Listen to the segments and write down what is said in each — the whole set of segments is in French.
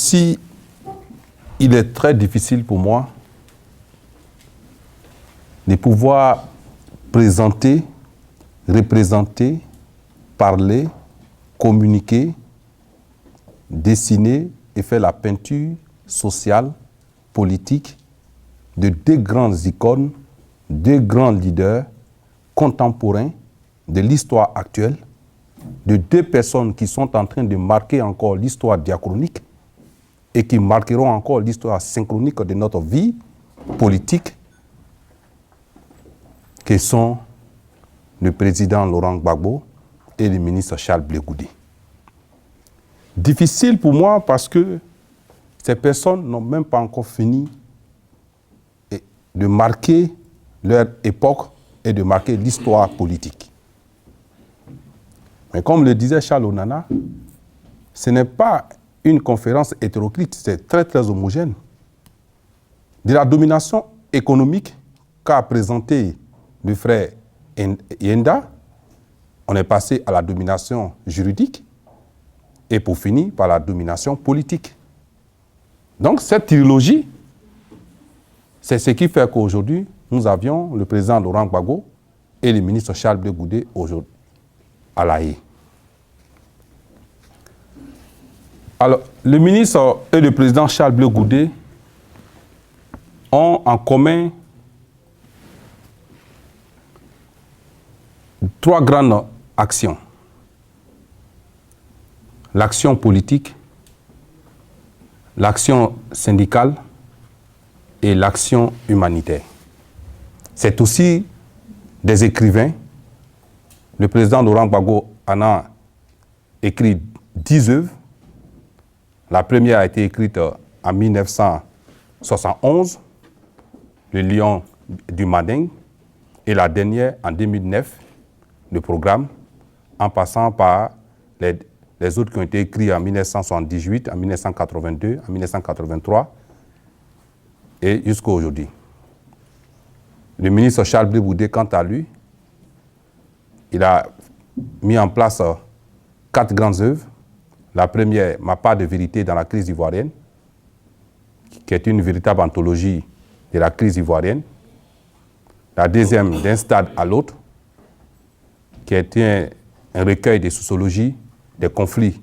Ici, il est très difficile pour moi de pouvoir présenter, représenter, parler, communiquer, dessiner et faire la peinture sociale, politique de deux grandes icônes, deux grands leaders contemporains de l'histoire actuelle, de deux personnes qui sont en train de marquer encore l'histoire diachronique et qui marqueront encore l'histoire synchronique de notre vie politique, qui sont le président Laurent Gbagbo et le ministre Charles Blé Goudé. Difficile pour moi parce que ces personnes n'ont même pas encore fini de marquer leur époque et de marquer l'histoire politique. Mais comme le disait Charles Onana, ce n'est pas une conférence hétéroclite, c'est très très homogène. De la domination économique qu'a présenté le frère Yenda, on est passé à la domination juridique et pour finir par la domination politique. Donc cette trilogie, c'est ce qui fait qu'aujourd'hui, nous avions le président Laurent Gbagbo et le ministre Charles Blé Goudé aujourd'hui à La Haye. Alors, le ministre et le président Charles Blé Goudé ont en commun trois grandes actions. L'action politique, l'action syndicale et l'action humanitaire. C'est aussi des écrivains. Le président Laurent Gbagbo en a écrit 10 œuvres. La première a été écrite en 1971, Le Lion du Manding, et la dernière en 2009, le programme, en passant par les autres qui ont été écrits en 1978, en 1982, en 1983 et jusqu'à aujourd'hui. Le ministre Charles Blé Goudé, quant à lui, il a mis en place 4 grandes œuvres. La première, Ma part de vérité dans la crise ivoirienne, qui est une véritable anthologie de la crise ivoirienne. La deuxième, D'un stade à l'autre, qui est un recueil de sociologie des conflits,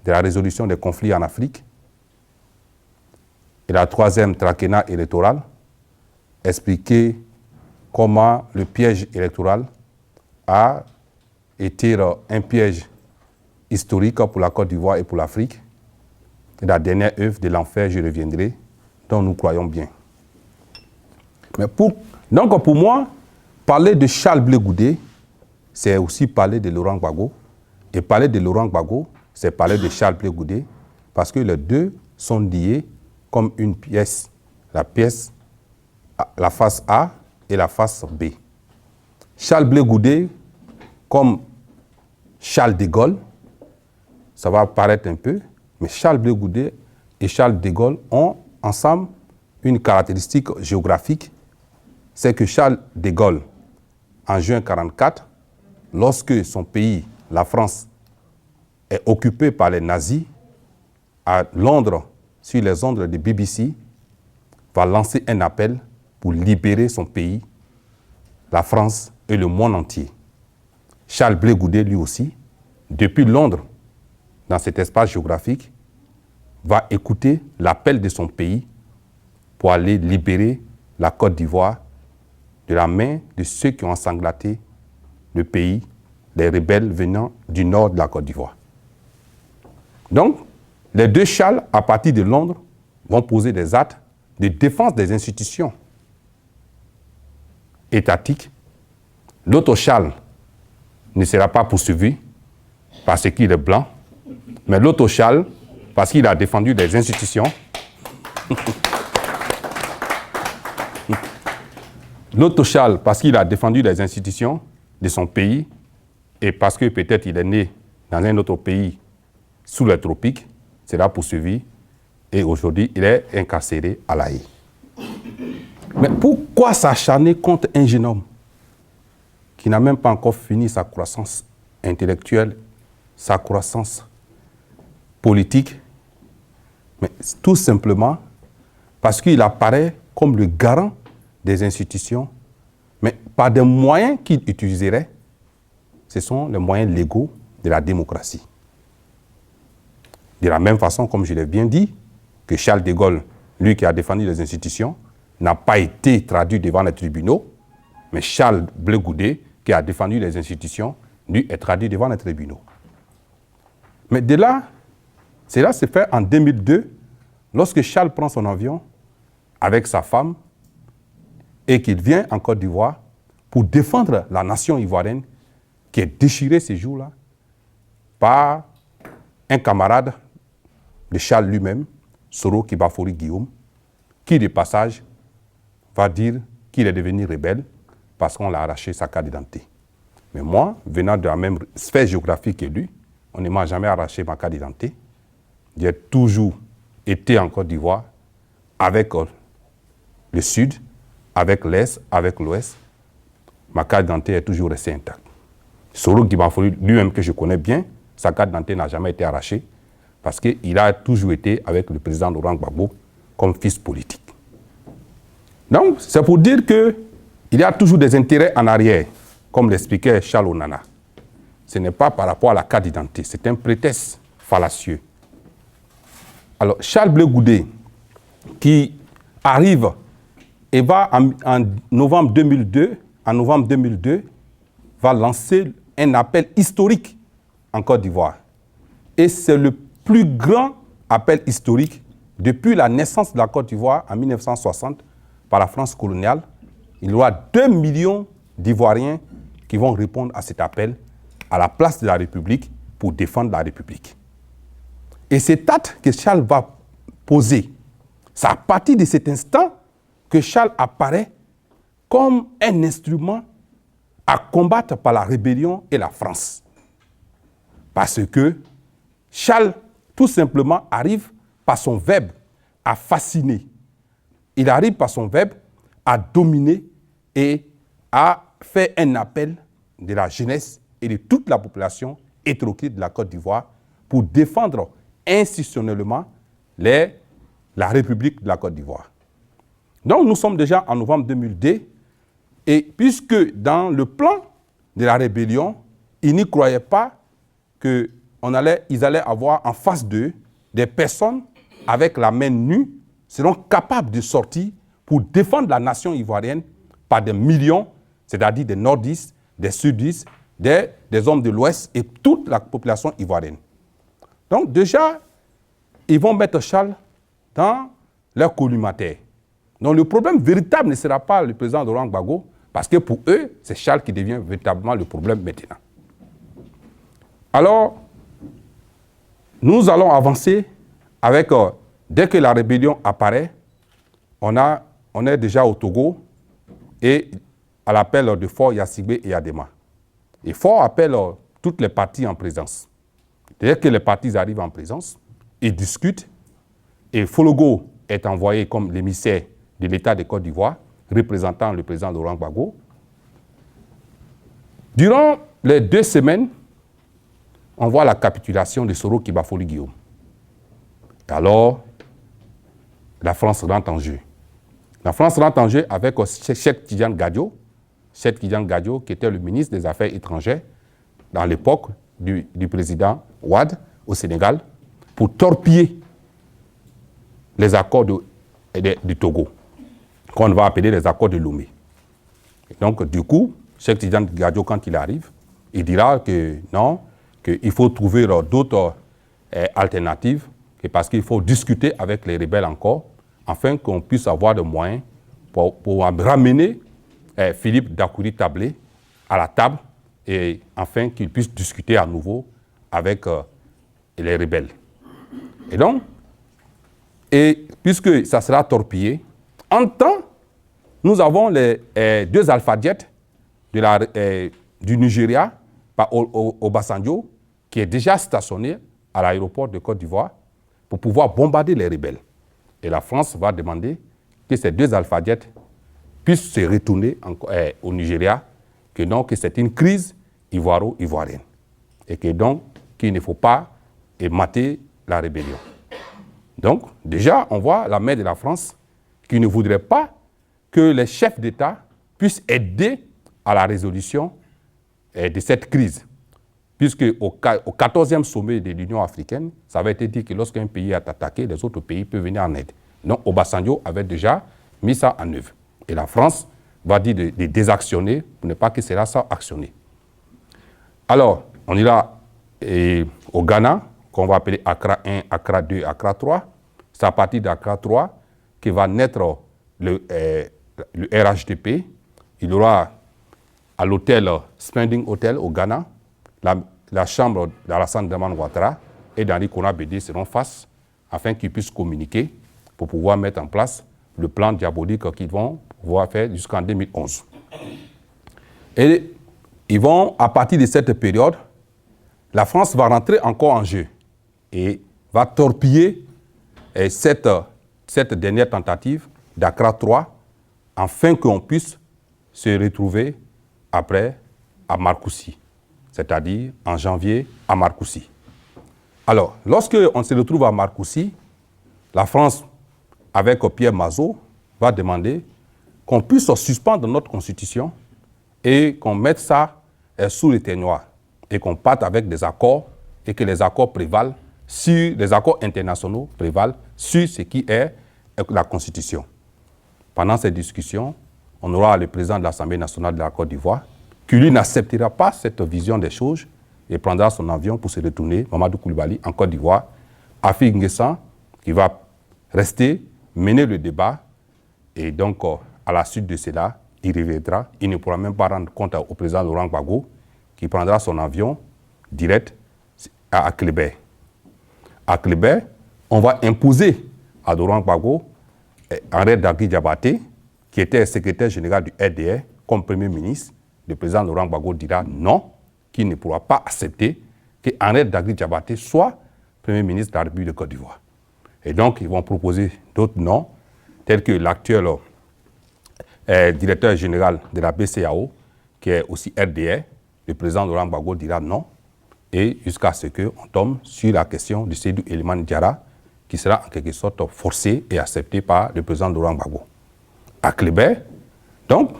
de la résolution des conflits en Afrique. Et la troisième, Traquenard électoral, expliquer comment le piège électoral a été un piège historique pour la Côte d'Ivoire et pour l'Afrique. Et la dernière œuvre, De l'enfer, je reviendrai, dont nous croyons bien. Mais donc pour moi, parler de Charles Blé Goudé, c'est aussi parler de Laurent Gbagbo. Et parler de Laurent Gbagbo, c'est parler de Charles Blé Goudé, parce que les deux sont liés comme une pièce. La face A et la face B. Charles Blé Goudé, comme Charles de Gaulle, ça va paraître un peu, mais Charles Blé Goudé et Charles de Gaulle ont ensemble une caractéristique géographique, c'est que Charles de Gaulle, en juin 1944, lorsque son pays, la France, est occupé par les nazis, à Londres, sur les ondes de BBC, va lancer un appel pour libérer son pays, la France et le monde entier. Charles Blé Goudé, lui aussi, depuis Londres, dans cet espace géographique, va écouter l'appel de son pays pour aller libérer la Côte d'Ivoire de la main de ceux qui ont ensanglanté le pays, les rebelles venant du nord de la Côte d'Ivoire. Donc, les deux Charles, à partir de Londres, vont poser des actes de défense des institutions étatiques. L'autre Charles ne sera pas poursuivi parce qu'il est blanc, mais l'autre Charles, parce qu'il a défendu des institutions, l'autre Charles, parce qu'il a défendu les institutions de son pays et parce que peut-être il est né dans un autre pays sous les tropiques, sera poursuivi et aujourd'hui il est incarcéré à La Haye. Mais pourquoi s'acharner contre un jeune homme qui n'a même pas encore fini sa croissance intellectuelle, sa croissance politique, Mais tout simplement parce qu'il apparaît comme le garant des institutions, mais par des moyens qu'il utiliserait, ce sont les moyens légaux de la démocratie. De la même façon, comme je l'ai bien dit, que Charles de Gaulle, lui qui a défendu les institutions, n'a pas été traduit devant les tribunaux, mais Charles Blé Goudet, qui a défendu les institutions, lui est traduit devant les tribunaux. Mais de là, cela s'est fait en 2002, lorsque Charles prend son avion avec sa femme et qu'il vient en Côte d'Ivoire pour défendre la nation ivoirienne qui est déchirée ces jours-là par un camarade de Charles lui-même, Soro Kibafori Guillaume, qui de passage va dire qu'il est devenu rebelle parce qu'on l'a arraché sa carte d'identité. Mais moi, venant de la même sphère géographique que lui, on ne m'a jamais arraché ma carte d'identité. J'ai toujours été en Côte d'Ivoire avec le Sud, avec l'Est, avec l'Ouest. Ma carte d'identité est toujours restée intacte. Soro Kibafori, lui-même que je connais bien, sa carte d'identité n'a jamais été arrachée parce qu'il a toujours été avec le président Laurent Gbagbo comme fils politique. Donc, c'est pour dire qu'il y a toujours des intérêts en arrière, comme l'expliquait Charles Onana. Ce n'est pas par rapport à la carte d'identité, c'est un prétexte fallacieux. Alors, Charles Blé Goudet, qui arrive et va en novembre 2002, va lancer un appel historique en Côte d'Ivoire. Et c'est le plus grand appel historique depuis la naissance de la Côte d'Ivoire en 1960 par la France coloniale. Il y aura 2 millions d'Ivoiriens qui vont répondre à cet appel à la place de la République pour défendre la République. Et cet acte que Charles va poser, c'est à partir de cet instant que Charles apparaît comme un instrument à combattre par la rébellion et la France. Parce que Charles, tout simplement, arrive par son verbe à fasciner. Il arrive par son verbe à dominer et à faire un appel de la jeunesse et de toute la population hétéroclite de la Côte d'Ivoire pour défendre institutionnellement la République de la Côte d'Ivoire. Donc nous sommes déjà en novembre 2002 et puisque dans le plan de la rébellion, ils n'y croyaient pas qu'ils allaient avoir en face d'eux des personnes avec la main nue seront capables de sortir pour défendre la nation ivoirienne par des millions, c'est-à-dire des nordistes, des sudistes, des hommes de l'Ouest et toute la population ivoirienne. Donc déjà, ils vont mettre Charles dans leur collimateur. Donc le problème véritable ne sera pas le président Laurent Gbagbo, parce que pour eux, c'est Charles qui devient véritablement le problème maintenant. Alors, nous allons avancer avec, dès que la rébellion apparaît, on est déjà au Togo et à l'appel de Faure Yacibé et Adema. Et Faure appelle toutes les parties en présence. Dès que les parties arrivent en présence, ils discutent et Fologo est envoyé comme l'émissaire de l'État de Côte d'Ivoire, représentant le président Laurent Gbagbo. Durant les 2 semaines, on voit la capitulation de Soro Kibafori Guillaume. Et alors, la France rentre en jeu. La France rentre en jeu avec Cheikh Tidiane Gadio, qui était le ministre des Affaires étrangères dans l'époque du président Wade au Sénégal, pour torpiller les accords du Togo, qu'on va appeler les accords de Lomé. Et donc, du coup, Cheikh Tidiane Gadio, quand il arrive, il dira que non, qu'il faut trouver d'autres alternatives, parce qu'il faut discuter avec les rebelles encore, afin qu'on puisse avoir des moyens pour ramener Philippe Dakouri Tablé à la table, et afin qu'il puisse discuter à nouveau avec les rebelles. Et donc, puisque ça sera torpillé, en temps, nous avons les 2 alpha-jets du Nigeria, par Obasanjo, qui est déjà stationné à l'aéroport de Côte d'Ivoire pour pouvoir bombarder les rebelles. Et la France va demander que ces 2 alpha-jets puissent se retourner au Nigeria, que c'est une crise ivoiro-ivoirienne. Et que donc, qu'il ne faut pas mater la rébellion. Donc, déjà, on voit la main de la France qui ne voudrait pas que les chefs d'État puissent aider à la résolution de cette crise. Puisque au 14e sommet de l'Union africaine, ça avait été dit que lorsqu'un pays est attaqué, les autres pays peuvent venir en aide. Donc, Obasanjo avait déjà mis ça en œuvre. Et la France va dire de désactionner pour ne pas que cela soit actionné. Alors, on ira au Ghana, qu'on va appeler Accra 1, Accra 2, Accra 3. C'est à partir d'Accra 3 que va naître le RHDP. Il y aura à l'hôtel Spending Hotel au Ghana, la chambre d'Alassane Dramane Ouattara et d'Henri Konan Bédié seront face afin qu'ils puissent communiquer pour pouvoir mettre en place le plan diabolique qu'ils vont pouvoir faire jusqu'en 2011. Et ils vont, à partir de cette période, la France va rentrer encore en jeu et va torpiller cette dernière tentative d'Accra 3 afin qu'on puisse se retrouver après à Marcoussis, c'est-à-dire en janvier à Marcoussis. Alors, lorsque on se retrouve à Marcoussis, la France, avec Pierre Mazeaud, va demander qu'on puisse suspendre notre constitution et qu'on mette ça sous le ténoir et qu'on parte avec des accords et que les accords prévalent sur les accords internationaux prévalent sur ce qui est la constitution. Pendant ces discussions, on aura le président de l'Assemblée nationale de la Côte d'Ivoire qui, lui, n'acceptera pas cette vision des choses et prendra son avion pour se retourner, Mamadou Koulibaly, en Côte d'Ivoire, Afik N'Guessan, qui va rester, mener le débat, et donc, à la suite de cela, il reviendra. Il ne pourra même pas rendre compte au président Laurent Gbagbo, qui prendra son avion direct à Clébert. À Clébert, on va imposer à Laurent Gbagbo Henri Dagui Diabaté, qui était secrétaire général du RDR, comme Premier ministre. Le président Laurent Gbagbo dira non, qu'il ne pourra pas accepter que Henri Dagui Diabaté soit Premier ministre de la République de Côte d'Ivoire. Et donc, ils vont proposer d'autres noms, tels que l'actuel directeur général de la BCEAO, qui est aussi RDR. Le président Laurent Gbagbo dira non, et jusqu'à ce qu'on tombe sur la question de Seydou Elimane Diarra, qui sera en quelque sorte forcé et accepté par le président Laurent Gbagbo. À Clébert, donc,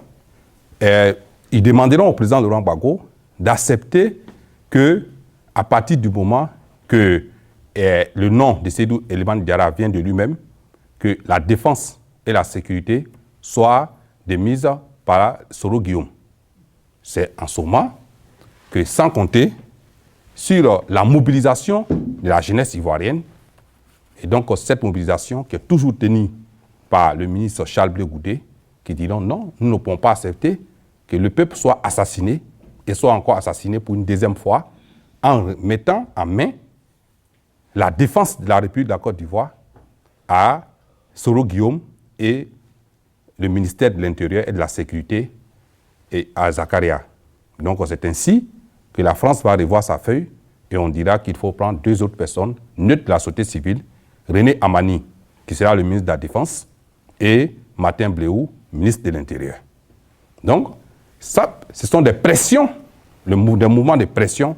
ils demanderont au président Laurent Gbagbo d'accepter que, à partir du moment que le nom de Seydou Elimane Diarra vient de lui-même, que la défense et la sécurité soient démises par Soro Guillaume. C'est en ce moment que, sans compter sur la mobilisation de la jeunesse ivoirienne, et donc cette mobilisation qui est toujours tenue par le ministre Charles Blé Goudé, qui diront non, nous ne pouvons pas accepter que le peuple soit assassiné, et soit encore assassiné pour une deuxième fois, en mettant en main la défense de la République de la Côte d'Ivoire à Soro Guillaume et le ministère de l'Intérieur et de la Sécurité et à Zakaria. Donc c'est ainsi que la France va revoir sa feuille et on dira qu'il faut prendre deux autres personnes neutres de la société civile, René Amani, qui sera le ministre de la Défense, et Martin Bleuou, ministre de l'Intérieur. Donc, ça, ce sont des pressions, des mouvements de pression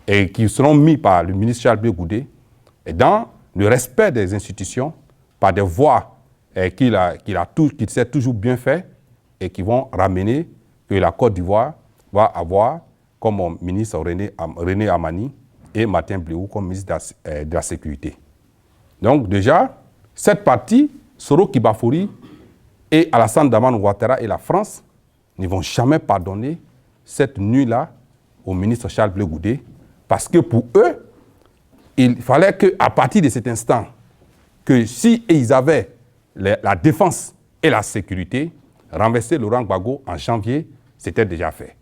et qui seront mis par le ministre Charles Blé Goudé et dans le respect des institutions, par des voies qu'il sait toujours bien faire et qui vont ramener que la Côte d'Ivoire va avoir comme ministre René Amani et Martin Bleuou comme ministre de la Sécurité. Donc déjà, cette partie, Soro Kibafouri et Alassane Dramane Ouattara et la France ne vont jamais pardonner cette nuit-là au ministre Charles Blé Goudé parce que pour eux, il fallait qu'à partir de cet instant, que si ils avaient la défense et la sécurité, renverser Laurent Gbagbo en janvier, c'était déjà fait.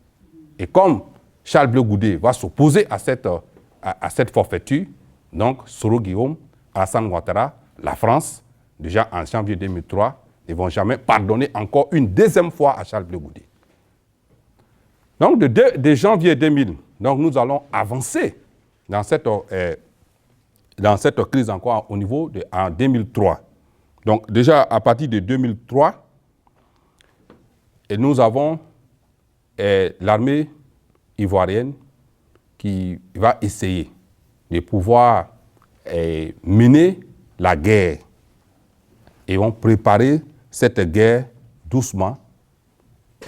Et comme Charles Blé Goudé va s'opposer à cette forfaiture, donc Soro Guillaume, Alassane Ouattara, la France, déjà en janvier 2003, ne vont jamais pardonner encore une deuxième fois à Charles Blé Goudé. Donc de janvier 2000, donc nous allons avancer dans cette crise encore au niveau en 2003. Donc déjà à partir de 2003, et nous avons l'armée ivoirienne qui va essayer de pouvoir mener la guerre. Ils vont préparer cette guerre doucement,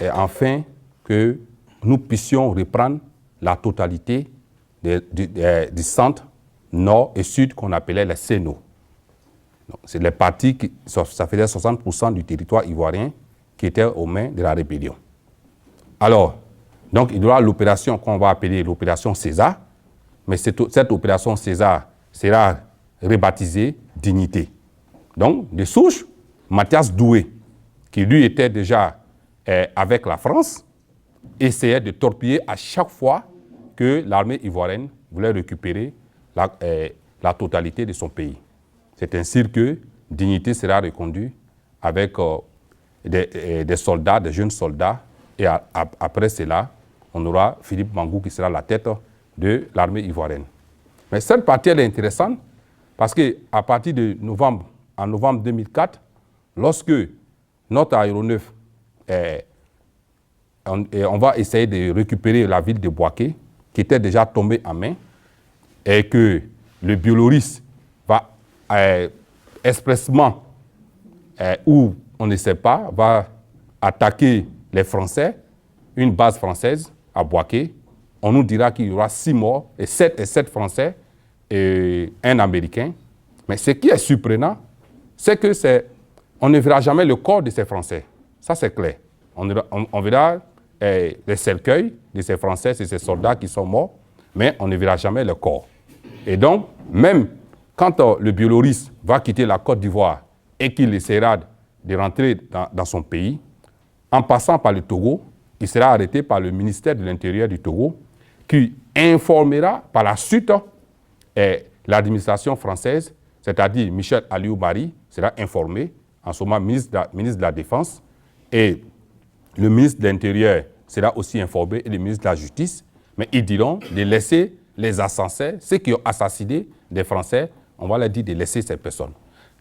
et afin que nous puissions reprendre la totalité du centre, nord et sud qu'on appelait les CNO. C'est les partis, ça faisait 60% du territoire ivoirien qui était aux mains de la rébellion. Alors, donc il y aura l'opération qu'on va appeler l'opération César, mais cette opération César sera rebaptisée Dignité. Donc, de souche, Mathias Doué, qui lui était déjà avec la France, essayait de torpiller à chaque fois que l'armée ivoirienne voulait récupérer la totalité de son pays. C'est ainsi que Dignité sera reconduite avec des soldats, des jeunes soldats, et après cela, on aura Philippe Mangou qui sera la tête de l'armée ivoirienne. Mais cette partie elle est intéressante parce qu'à partir de novembre, en novembre 2004, lorsque notre aéronef, on va essayer de récupérer la ville de Bouaké, qui était déjà tombée en main, et que le Biélorusse va expressement, ou on ne sait pas, va attaquer les Français, une base française à Bouaké. On nous dira qu'il y aura 6 morts, et 7 Français et un Américain. Mais ce qui est surprenant, c'est que on ne verra jamais le corps de ces Français. Ça, c'est clair. On verra les cercueils de ces Français, de ces soldats qui sont morts, mais on ne verra jamais le corps. Et donc, même quand le Biélorusse va quitter la Côte d'Ivoire et qu'il essaiera de rentrer dans son pays, en passant par le Togo, il sera arrêté par le ministère de l'Intérieur du Togo, qui informera par la suite l'administration française, c'est-à-dire Michel Aliou-Bari sera informé, en ce moment ministre de la Défense, et le ministre de l'Intérieur sera aussi informé, et le ministre de la Justice, mais ils diront de laisser les assassins, ceux qui ont assassiné des Français, on va leur dire de laisser ces personnes.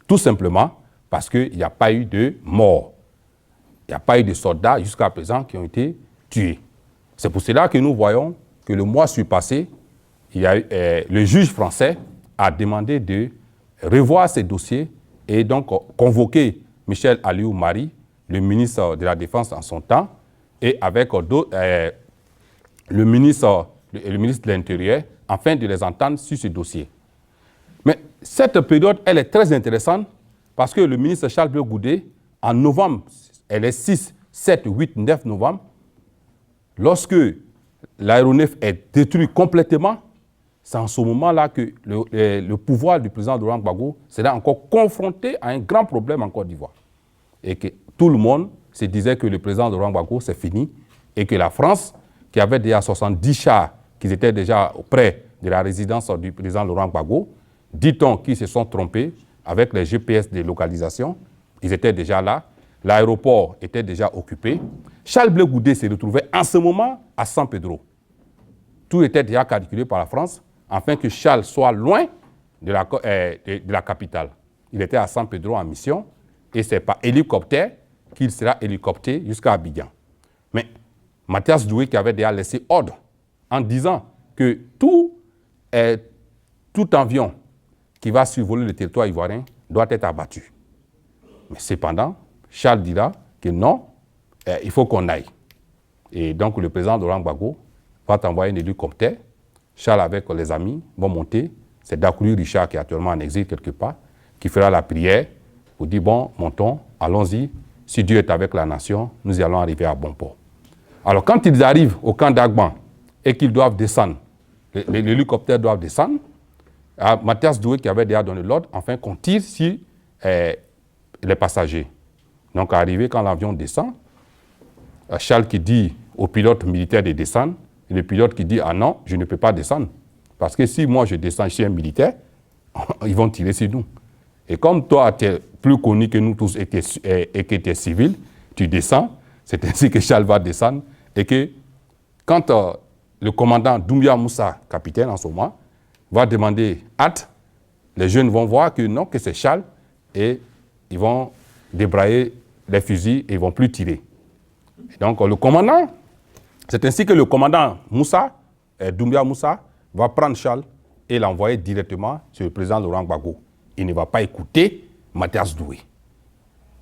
Tout simplement parce qu'il n'y a pas eu de mort. Il n'y a pas eu de soldats jusqu'à présent qui ont été tués. C'est pour cela que nous voyons que le mois surpassé, le juge français a demandé de revoir ces dossiers et donc convoquer Michel Aliou-Mari, le ministre de la Défense en son temps, et avec le ministre de l'Intérieur, afin de les entendre sur ce dossier. Mais cette période, elle est très intéressante parce que le ministre Charles Blé Goudé, en novembre, elle est 6, 7, 8, 9 novembre, lorsque l'aéronef est détruit complètement, c'est en ce moment-là que le pouvoir du président Laurent Gbagbo sera encore confronté à un grand problème en Côte d'Ivoire. Et que tout le monde se disait que le président Laurent Gbagbo, c'est fini, et que la France, qui avait déjà 70 chars, qui étaient déjà près de la résidence du président Laurent Gbagbo, dit-on qu'ils se sont trompés avec les GPS de localisation, ils étaient déjà là, l'aéroport était déjà occupé. Charles Blé Goudé s'est retrouvé en ce moment à San Pedro. Tout était déjà calculé par la France, afin que Charles soit loin de la capitale. Il était à San Pedro en mission, et c'est par hélicoptère qu'il sera hélicopté jusqu'à Abidjan. Mais Mathias Doué, qui avait déjà laissé ordre en disant que tout avion qui va survoler le territoire ivoirien doit être abattu. Mais cependant, Charles dira que non, il faut qu'on aille. Et donc le président Laurent Gbagbo va t'envoyer un hélicoptère. Charles avec les amis vont monter. C'est Dakouli Richard qui est actuellement en exil quelque part, qui fera la prière pour dire, bon, montons, allons-y. Si Dieu est avec la nation, nous y allons arriver à bon port. Alors quand ils arrivent au camp d'Agban et qu'ils doivent descendre, l'hélicoptère doit descendre, Mathias Doué qui avait déjà donné l'ordre, enfin qu'on tire sur les passagers. Donc arrivé quand l'avion descend, Charles qui dit au pilote militaire de descendre, et le pilote qui dit, ah non, je ne peux pas descendre. Parce que si moi je descends chez un militaire, ils vont tirer sur nous. Et comme toi, tu es plus connu que nous tous et que tu es civil, tu descends, c'est ainsi que Charles va descendre. Et que quand le commandant Doumbia Moussa, capitaine en ce moment, va demander hâte, les jeunes vont voir que non, que c'est Charles, et ils vont débrayer les fusils et ils ne vont plus tirer. Et donc le commandant, c'est ainsi que le commandant Moussa, Doumbia Moussa, va prendre Charles et l'envoyer directement sur le président Laurent Gbagbo, il ne va pas écouter Mathias Doué.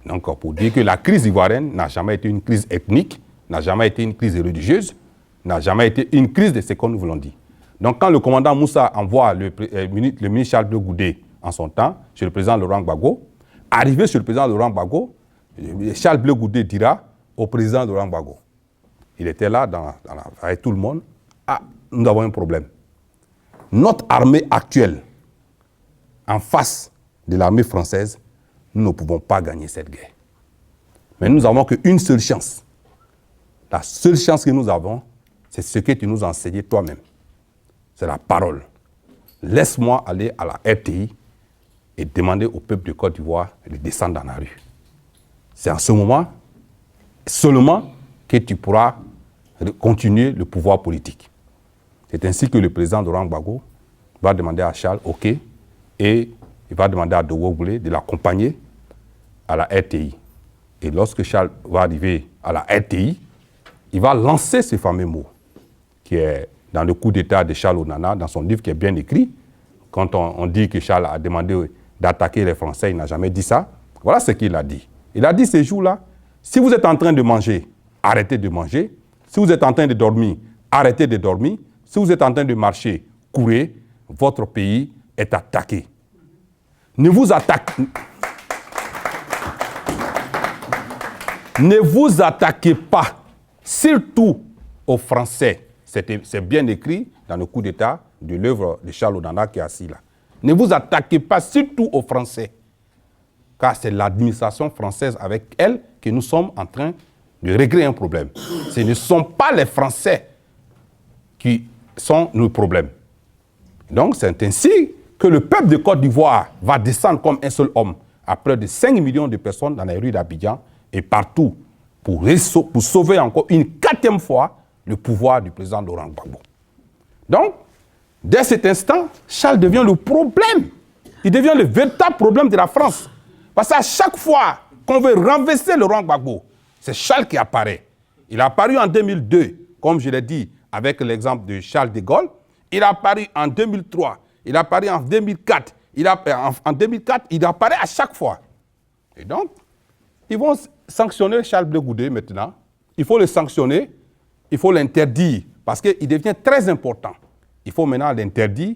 Donc, pour dire que la crise ivoirienne n'a jamais été une crise ethnique, n'a jamais été une crise religieuse, n'a jamais été une crise de ce que nous voulons dire. Donc, quand le commandant Moussa envoie le ministre Charles Blé Goudé en son temps chez le président Laurent Gbagbo, arrivé chez le président Laurent Gbagbo, Charles Blé Goudé dira au président Laurent Gbagbo, il était là avec tout le monde, ah, nous avons un problème. Notre armée actuelle, en face de l'armée française, nous ne pouvons pas gagner cette guerre. Mais nous n'avons qu'une seule chance. La seule chance que nous avons, c'est ce que tu nous as enseigné toi-même. C'est la parole. Laisse-moi aller à la RTI et demander au peuple de Côte d'Ivoire de descendre dans la rue. C'est en ce moment seulement que tu pourras continuer le pouvoir politique. C'est ainsi que le président Laurent Gbagbo va demander à Charles, OK, et il va demander à Dogo Boulé de l'accompagner à la RTI. Et lorsque Charles va arriver à la RTI, il va lancer ce fameux mot qui est dans le coup d'État de Charles Onana, dans son livre qui est bien écrit. Quand on dit que Charles a demandé d'attaquer les Français, il n'a jamais dit ça. Voilà ce qu'il a dit. Il a dit ces jours-là, si vous êtes en train de manger, arrêtez de manger. Si vous êtes en train de dormir, arrêtez de dormir. Si vous êtes en train de marcher, courez. Votre pays est attaqué. Ne vous attaquez pas, surtout aux Français. C'est bien écrit dans le coup d'État de l'œuvre de Charles Onana qui est assis là. Ne vous attaquez pas surtout aux Français, car c'est l'administration française avec elle que nous sommes en train de régler un problème. Ce ne sont pas les Français qui sont nos problèmes. Donc c'est ainsi que le peuple de Côte d'Ivoire va descendre comme un seul homme à près de 5 millions de personnes dans les rues d'Abidjan et partout pour sauver encore une 4e fois le pouvoir du président Laurent Gbagbo. Donc, dès cet instant, Charles devient le problème. Il devient le véritable problème de la France. Parce qu'à chaque fois qu'on veut renverser Laurent Gbagbo, c'est Charles qui apparaît. Il a apparu en 2002, comme je l'ai dit, avec l'exemple de Charles de Gaulle. Il a apparu en 2003. Il a apparu en 2004. En 2004, il apparaît à chaque fois. Et donc, ils vont sanctionner Charles Blé Goudé maintenant. Il faut le sanctionner. Il faut l'interdire parce qu'il devient très important. Il faut maintenant l'interdire,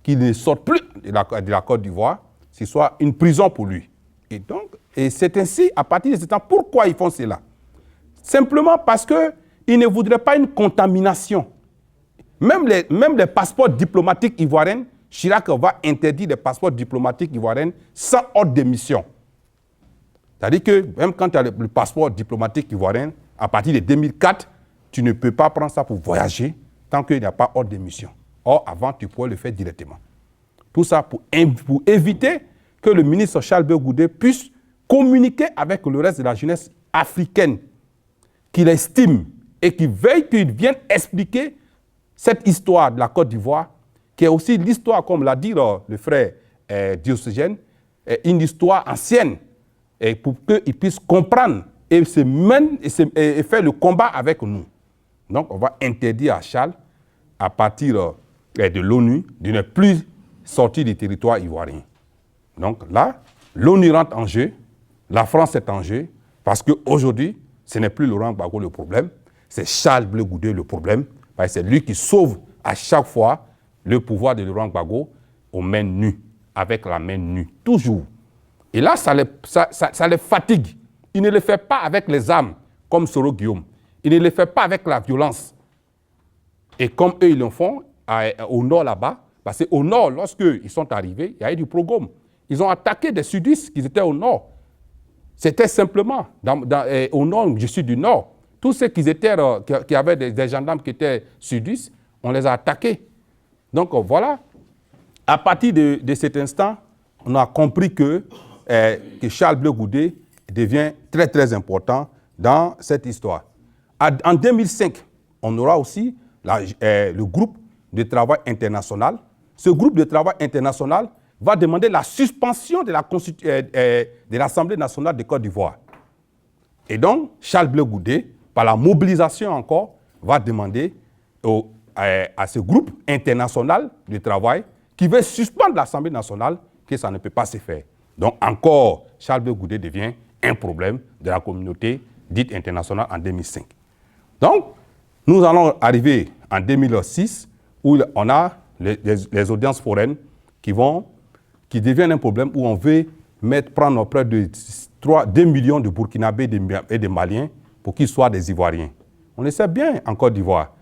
qu'il ne sorte plus de la Côte d'Ivoire, ce soit une prison pour lui. Et c'est ainsi, à partir de ce temps, pourquoi ils font cela? Simplement parce qu'ils ne voudraient pas une contamination. Même les passeports diplomatiques ivoiriens, Chirac va interdire les passeports diplomatiques ivoiriens sans ordre de mission. C'est-à-dire que même quand tu as le passeport diplomatique ivoirien, à partir de 2004, tu ne peux pas prendre ça pour voyager tant qu'il n'y a pas ordre de mission. Or, avant, tu pouvais le faire directement. Tout ça pour éviter que le ministre Charles Blé Goudé puisse communiquer avec le reste de la jeunesse africaine qu'il estime et qui veille qu'il vienne expliquer cette histoire de la Côte d'Ivoire, qui est aussi l'histoire, comme l'a dit le frère Diocégène, une histoire ancienne, et pour qu'il puisse comprendre et faire le combat avec nous. Donc, on va interdire à Charles, à partir de l'ONU, de ne plus sortir du territoire ivoirien. Donc là, l'ONU rentre en jeu, la France est en jeu, parce qu'aujourd'hui, ce n'est plus Laurent Gbagbo le problème, c'est Charles Blé Goudé le problème, parce que c'est lui qui sauve à chaque fois le pouvoir de Laurent Gbagbo aux mains nues, avec la main nue, toujours. Et là, ça les fatigue. Il ne le fait pas avec les armes, comme Soro Guillaume. Il ne le fait pas avec la violence. Et comme eux, ils le font au nord là-bas, parce qu'au nord, lorsqu'ils sont arrivés, il y a eu du pogrom. Ils ont attaqué des sudistes qui étaient au nord. C'était simplement, au nord, je suis du nord, tous ceux qui avaient des gendarmes qui étaient sudistes, on les a attaqués. Donc voilà, à partir de cet instant, on a compris que Charles Blé Goudé devient très très important dans cette histoire. En 2005, on aura aussi le groupe de travail international. Ce groupe de travail international va demander la suspension de l'Assemblée nationale de Côte d'Ivoire. Et donc, Charles Blé Goudé, par la mobilisation encore, va demander à ce groupe international de travail qui veut suspendre l'Assemblée nationale que ça ne peut pas se faire. Donc encore, Charles Blé Goudé devient un problème de la communauté dite internationale en 2005. Donc, nous allons arriver en 2006 où on a les audiences foraines qui deviennent un problème où on veut prendre près de 2 millions de Burkinabés et de Maliens pour qu'ils soient des Ivoiriens. On le sait bien en Côte d'Ivoire.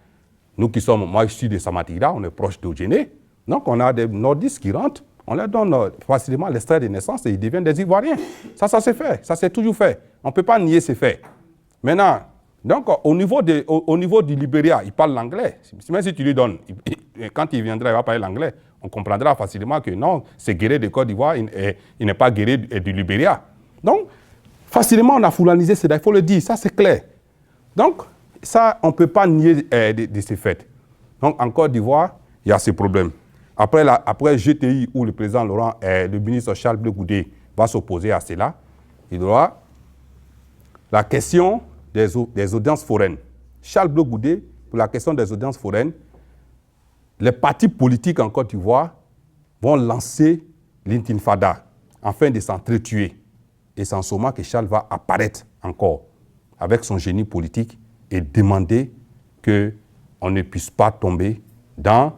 Nous qui sommes, moi je suis de Samatira, on est proche d'Ogéné. Donc on a des nordistes qui rentrent, on leur donne facilement l'extrait de naissance et ils deviennent des Ivoiriens. Ça s'est fait, ça s'est toujours fait. On ne peut pas nier ces faits. Maintenant, donc au niveau du Libéria, il parle l'anglais. Même si tu lui donnes, quand il viendra, il va parler l'anglais. On comprendra facilement que non, c'est guerrier de Côte d'Ivoire, il n'est pas guerrier du Libéria. Donc, facilement, on a foulanisé cela, il faut le dire, ça c'est clair. Donc, ça, on ne peut pas nier de ces faits. Donc, en Côte d'Ivoire, il y a ces problèmes. Après GTI, où le président Laurent, le ministre Charles Blé Goudé va s'opposer à cela, il y aura la question des audiences foraines. Charles Blé Goudé, pour la question des audiences foraines, les partis politiques en Côte d'Ivoire vont lancer l'intifada afin de s'entretuer. Et c'est en ce moment que Charles va apparaître encore avec son génie politique et demander qu'on ne puisse pas tomber dans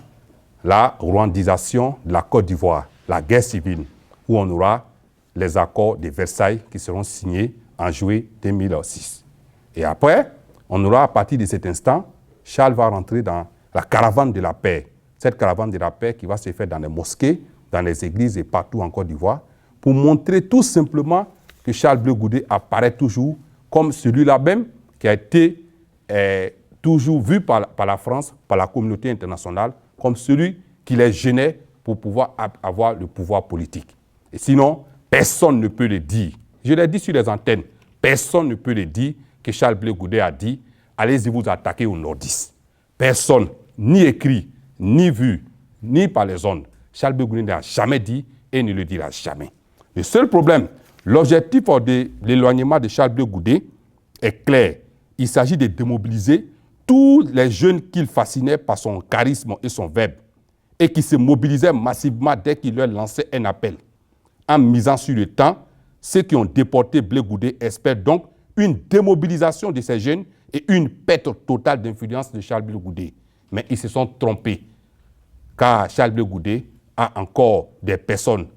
la rwandisation de la Côte d'Ivoire, la guerre civile, où on aura les accords de Versailles qui seront signés en juillet 2006. Et après, on aura à partir de cet instant, Charles va rentrer dans la caravane de la paix. Cette caravane de la paix qui va se faire dans les mosquées, dans les églises et partout en Côte d'Ivoire, pour montrer tout simplement que Charles Blé Goudé apparaît toujours comme celui-là même qui a été toujours vu par la France, par la communauté internationale, comme celui qui les gênait pour pouvoir avoir le pouvoir politique. Et sinon, personne ne peut le dire. Je l'ai dit sur les antennes, personne ne peut le dire que Charles Blé Goudé a dit « Allez-y vous attaquer aux nordistes ». Personne, ni écrit, ni vu, ni par les ondes. Charles Blé Goudé n'a jamais dit et ne le dira jamais. Le seul problème, l'objectif de l'éloignement de Charles Blé Goudé est clair. Il s'agit de démobiliser tous les jeunes qu'il fascinait par son charisme et son verbe et qui se mobilisaient massivement dès qu'il leur lançait un appel. En misant sur le temps, ceux qui ont déporté Blé Goudé espèrent donc une démobilisation de ces jeunes et une perte totale d'influence de Charles Blé Goudé. Mais ils se sont trompés, car Charles Blé Goudé a encore des personnes,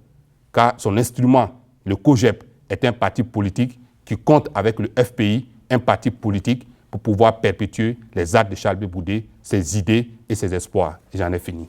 car son instrument, le COGEP, est un parti politique qui compte avec le FPI, un parti politique pour pouvoir perpétuer les actes de Charles Blé Goudé, ses idées et ses espoirs. J'en ai fini.